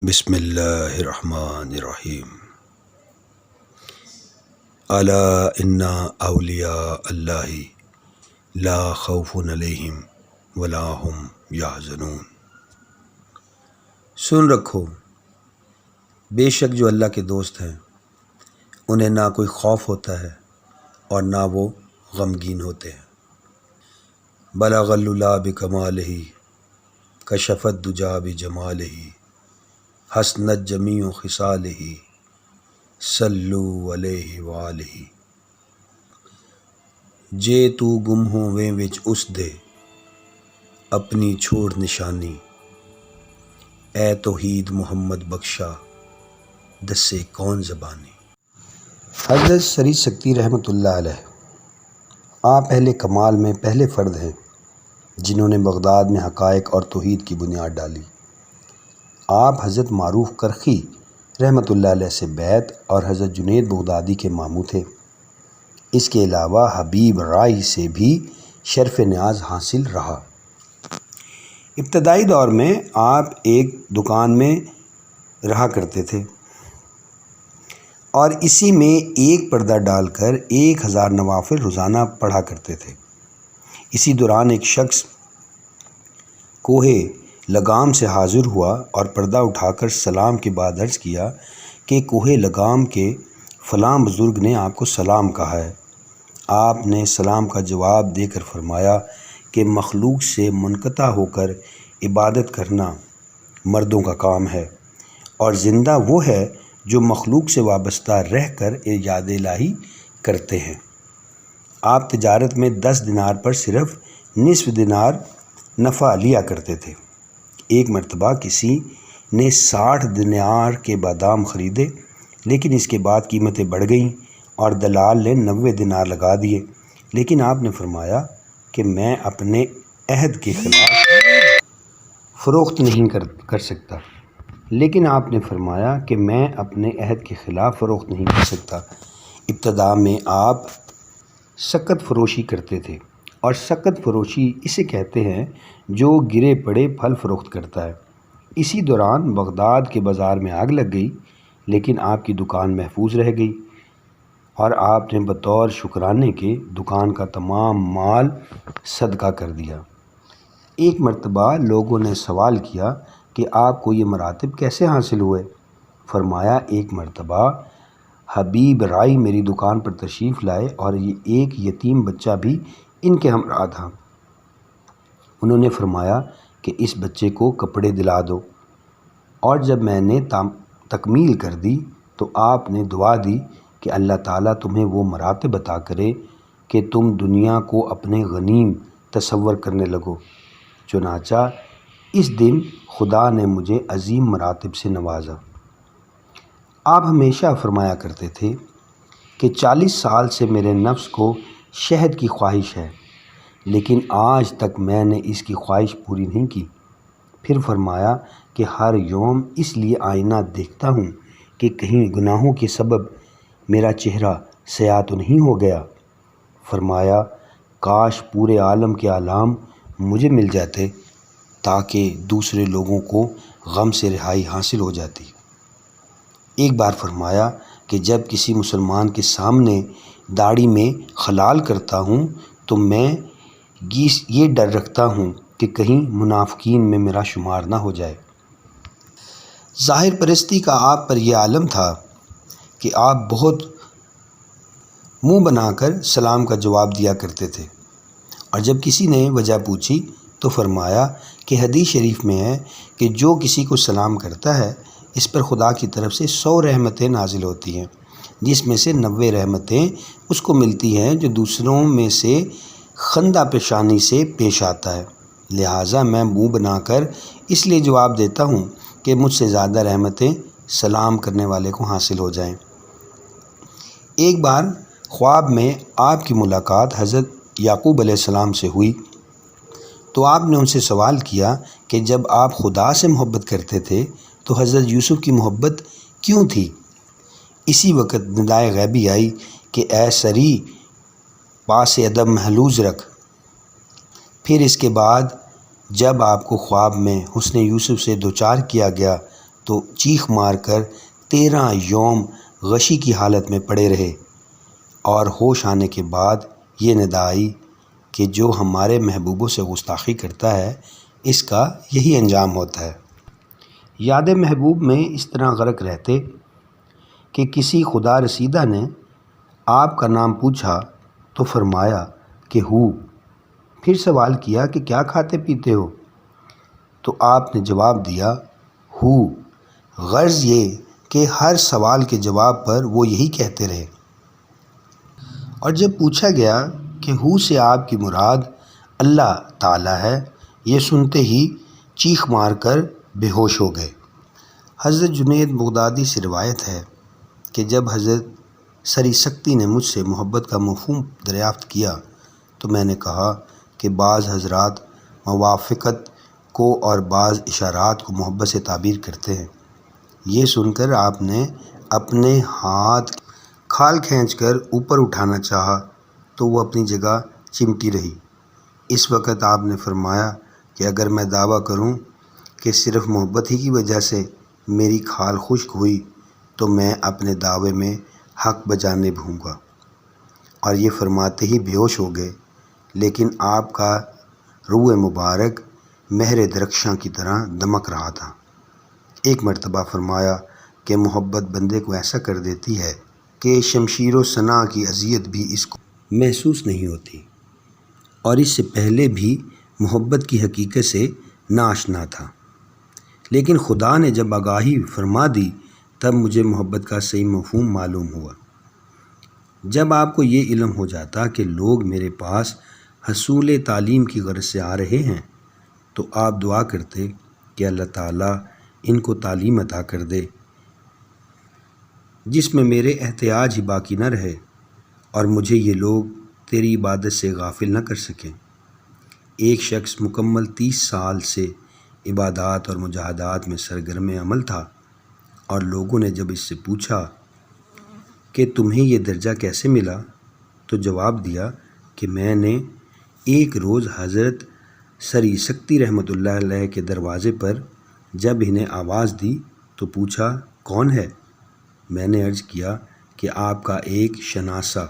بسم اللہ الرحمن الرحیم۔ الا ان اولیاء اللہ لا خوف علیہم ولا هم یحزنون۔ سن رکھو، بے شک جو اللہ کے دوست ہیں انہیں نہ کوئی خوف ہوتا ہے اور نہ وہ غمگین ہوتے ہیں۔ بلغ العلا بکمالہ کشف الدجی بجمالہ حسنت جمیع خصالہ صلو علیہ وآلہ۔ جے تو گم ہوویں وچ اس دے اپنی چھوڑ نشانی، اے توحید محمد بخشا دسے کون زبانی۔ حضرت سری سکتی رحمۃ اللہ علیہ، آپ اہل کمال میں پہلے فرد ہیں جنہوں نے بغداد میں حقائق اور توحید کی بنیاد ڈالی۔ آپ حضرت معروف کرخی رحمۃ اللہ علیہ سے بیعت اور حضرت جنید بغدادی کے ماموں تھے۔ اس کے علاوہ حبیب رائی سے بھی شرف نیاز حاصل رہا۔ ابتدائی دور میں آپ ایک دکان میں رہا کرتے تھے اور اسی میں ایک پردہ ڈال کر 1000 نوافل روزانہ پڑھا کرتے تھے۔ اسی دوران ایک شخص کوہ لگام سے حاضر ہوا اور پردہ اٹھا کر سلام کے بعد عرض کیا کہ کوہ لگام کے فلاں بزرگ نے آپ کو سلام کہا ہے۔ آپ نے سلام کا جواب دے کر فرمایا کہ مخلوق سے منقطع ہو کر عبادت کرنا مردوں کا کام ہے، اور زندہ وہ ہے جو مخلوق سے وابستہ رہ کر ایجاد الہی کرتے ہیں۔ آپ تجارت میں 10 دینار پر صرف نصف دینار نفع لیا کرتے تھے۔ ایک مرتبہ کسی نے 60 دینار کے بادام خریدے، لیکن اس کے بعد قیمتیں بڑھ گئیں اور دلال نے 90 دینار لگا دیے، لیکن آپ نے فرمایا کہ میں اپنے عہد کے خلاف فروخت نہیں کر سکتا ابتدا میں آپ سکت فروشی کرتے تھے، اور سکت فروشی اسے کہتے ہیں جو گرے پڑے پھل فروخت کرتا ہے۔ اسی دوران بغداد کے بازار میں آگ لگ گئی، لیکن آپ کی دکان محفوظ رہ گئی اور آپ نے بطور شکرانے کے دکان کا تمام مال صدقہ کر دیا۔ ایک مرتبہ لوگوں نے سوال کیا کہ آپ کو یہ مراتب کیسے حاصل ہوئے؟ فرمایا، ایک مرتبہ حبیب رائی میری دکان پر تشریف لائے اور ایک یتیم بچہ بھی ان کے ہمراہ تھا۔ انہوں نے فرمایا کہ اس بچے کو کپڑے دلا دو، اور جب میں نے تکمیل کر دی تو آپ نے دعا دی کہ اللہ تعالیٰ تمہیں وہ مراتب عطا کرے کہ تم دنیا کو اپنے غنیم تصور کرنے لگو۔ چنانچہ اس دن خدا نے مجھے عظیم مراتب سے نوازا۔ آپ ہمیشہ فرمایا کرتے تھے کہ 40 سال سے میرے نفس کو شہد کی خواہش ہے، لیکن آج تک میں نے اس کی خواہش پوری نہیں کی۔ پھر فرمایا کہ ہر یوم اس لیے آئینہ دیکھتا ہوں کہ کہیں گناہوں کے سبب میرا چہرہ سیاہ تو نہیں ہو گیا۔ فرمایا، کاش پورے عالم کے اعلام مجھے مل جاتے تاکہ دوسرے لوگوں کو غم سے رہائی حاصل ہو جاتی۔ ایک بار فرمایا کہ جب کسی مسلمان کے سامنے داڑھی میں خلال کرتا ہوں تو میں یہ ڈر رکھتا ہوں کہ کہیں منافقین میں میرا شمار نہ ہو جائے۔ ظاہر پرستی کا آپ پر یہ عالم تھا کہ آپ بہت منہ بنا کر سلام کا جواب دیا کرتے تھے، اور جب کسی نے وجہ پوچھی تو فرمایا کہ حدیث شریف میں ہے کہ جو کسی کو سلام کرتا ہے اس پر خدا کی طرف سے 100 رحمتیں نازل ہوتی ہیں، جس میں سے 90 رحمتیں اس کو ملتی ہیں جو دوسروں میں سے خندہ پیشانی سے پیش آتا ہے۔ لہٰذا میں منہ بنا کر اس لیے جواب دیتا ہوں کہ مجھ سے زیادہ رحمتیں سلام کرنے والے کو حاصل ہو جائیں۔ ایک بار خواب میں آپ کی ملاقات حضرت یعقوب علیہ السلام سے ہوئی تو آپ نے ان سے سوال کیا کہ جب آپ خدا سے محبت کرتے تھے تو حضرت یوسف کی محبت کیوں تھی؟ اسی وقت ندائے غیبی آئی کہ اے سری پاس ادب محلوز رکھ۔ پھر اس کے بعد جب آپ کو خواب میں حسن یوسف سے دوچار کیا گیا تو چیخ مار کر 13 یوم غشی کی حالت میں پڑے رہے، اور ہوش آنے کے بعد یہ ندا آئی کہ جو ہمارے محبوبوں سے گستاخی کرتا ہے اس کا یہی انجام ہوتا ہے۔ یاد محبوب میں اس طرح غرق رہتے کہ کسی خدا رسیدہ نے آپ کا نام پوچھا تو فرمایا کہ ہو، پھر سوال کیا کہ کیا کھاتے پیتے ہو، تو آپ نے جواب دیا ہو، غرض یہ کہ ہر سوال کے جواب پر وہ یہی کہتے رہے۔ اور جب پوچھا گیا کہ ہو سے آپ کی مراد اللہ تعالیٰ ہے، یہ سنتے ہی چیخ مار کر بے ہوش ہو گئے۔ حضرت جنید بغدادی سے روایت ہے کہ جب حضرت سری سکتی نے مجھ سے محبت کا مفہوم دریافت کیا تو میں نے کہا کہ بعض حضرات موافقت کو اور بعض اشارات کو محبت سے تعبیر کرتے ہیں۔ یہ سن کر آپ نے اپنے ہاتھ کھال کھینچ کر اوپر اٹھانا چاہا تو وہ اپنی جگہ چمٹی رہی۔ اس وقت آپ نے فرمایا کہ اگر میں دعویٰ کروں کہ صرف محبت ہی کی وجہ سے میری کھال خشک ہوئی تو میں اپنے دعوے میں حق بجانے ہوں گا، اور یہ فرماتے ہی بے ہوش ہو گئے۔ لیکن آپ کا روح مبارک مہر درخشاں کی طرح دمک رہا تھا۔ ایک مرتبہ فرمایا کہ محبت بندے کو ایسا کر دیتی ہے کہ شمشیر و سناں کی اذیت بھی اس کو محسوس نہیں ہوتی، اور اس سے پہلے بھی محبت کی حقیقت سے ناآشنا تھا، لیکن خدا نے جب آگاہی فرما دی تب مجھے محبت کا صحیح مفہوم معلوم ہوا۔ جب آپ کو یہ علم ہو جاتا کہ لوگ میرے پاس حصول تعلیم کی غرض سے آ رہے ہیں تو آپ دعا کرتے کہ اللہ تعالیٰ ان کو تعلیم عطا کر دے جس میں میرے احتیاج ہی باقی نہ رہے، اور مجھے یہ لوگ تیری عبادت سے غافل نہ کر سکیں۔ ایک شخص مکمل 30 سال سے عبادات اور مجاہدات میں سرگرم عمل تھا، اور لوگوں نے جب اس سے پوچھا کہ تمہیں یہ درجہ کیسے ملا تو جواب دیا کہ میں نے ایک روز حضرت سری سکتی رحمۃ اللہ علیہ کے دروازے پر جب انہیں آواز دی تو پوچھا کون ہے؟ میں نے عرض کیا کہ آپ کا ایک شناسہ۔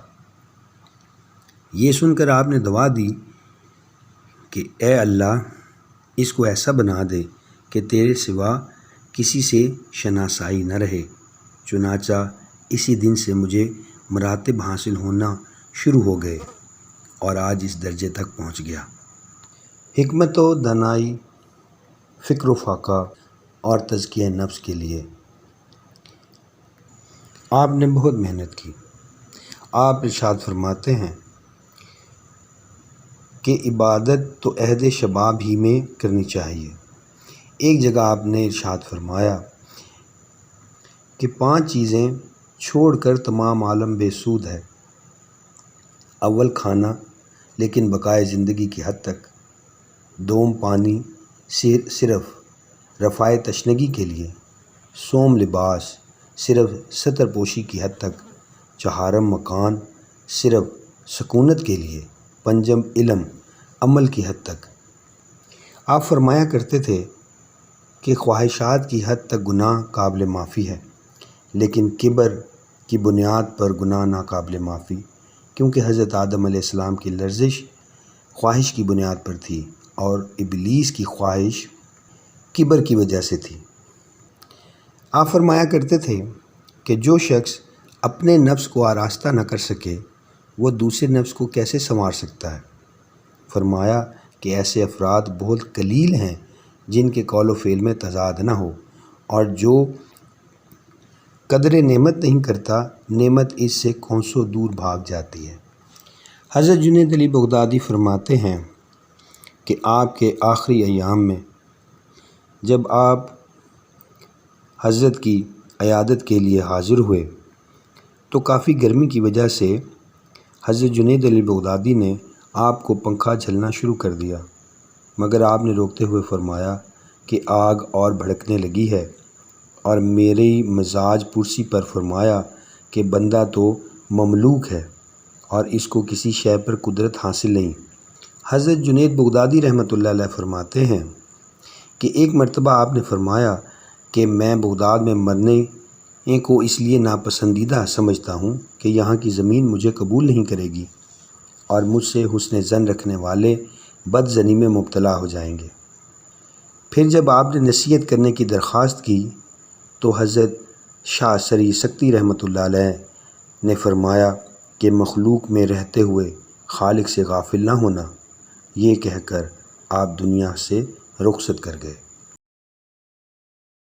یہ سن کر آپ نے دعا دی کہ اے اللہ، اس کو ایسا بنا دے کہ تیرے سوا کسی سے شناسائی نہ رہے۔ چنانچہ اسی دن سے مجھے مراتب حاصل ہونا شروع ہو گئے اور آج اس درجے تک پہنچ گیا۔ حکمت و دانائی، فکر و فاقہ اور تزکیہ نفس کے لیے آپ نے بہت محنت کی۔ آپ ارشاد فرماتے ہیں کہ عبادت تو عہد شباب ہی میں کرنی چاہیے۔ ایک جگہ آپ نے ارشاد فرمایا کہ 5 چیزیں چھوڑ کر تمام عالم بے سود ہے۔ اول کھانا لیکن بقائے زندگی کی حد تک، دوم پانی صرف رفع تشنگی کے لیے، سوم لباس صرف ستر پوشی کی حد تک، چہارم مکان صرف سکونت کے لیے، پنجم علم عمل کی حد تک۔ آپ فرمایا کرتے تھے کہ خواہشات کی حد تک گناہ قابل معافی ہے، لیکن کبر کی بنیاد پر گناہ ناقابل معافی، کیونکہ حضرت آدم علیہ السلام کی لرزش خواہش کی بنیاد پر تھی اور ابلیس کی خواہش کبر کی وجہ سے تھی۔ آپ فرمایا کرتے تھے کہ جو شخص اپنے نفس کو آراستہ نہ کر سکے وہ دوسرے نفس کو کیسے سنوار سکتا ہے؟ فرمایا کہ ایسے افراد بہت قلیل ہیں جن کے قول و فعل میں تضاد نہ ہو، اور جو قدر نعمت نہیں کرتا نعمت اس سے کونسوں دور بھاگ جاتی ہے۔ حضرت جنید علی بغدادی فرماتے ہیں کہ آپ کے آخری ایام میں جب آپ حضرت کی عیادت کے لیے حاضر ہوئے تو کافی گرمی کی وجہ سے حضرت جنید علی بغدادی نے آپ کو پنکھا جھلنا شروع کر دیا، مگر آپ نے روکتے ہوئے فرمایا کہ آگ اور بھڑکنے لگی ہے، اور میری مزاج پرسی پر فرمایا کہ بندہ تو مملوک ہے اور اس کو کسی شے پر قدرت حاصل نہیں۔ حضرت جنید بغدادی رحمۃ اللہ علیہ فرماتے ہیں کہ ایک مرتبہ آپ نے فرمایا کہ میں بغداد میں مرنے کو اس لیے ناپسندیدہ سمجھتا ہوں کہ یہاں کی زمین مجھے قبول نہیں کرے گی اور مجھ سے حسن ظن رکھنے والے بد ظنی میں مبتلا ہو جائیں گے۔ پھر جب آپ نے نصیحت کرنے کی درخواست کی تو حضرت شاہ سری سکتی رحمۃ اللہ علیہ نے فرمایا کہ مخلوق میں رہتے ہوئے خالق سے غافل نہ ہونا، یہ کہہ کر آپ دنیا سے رخصت کر گئے۔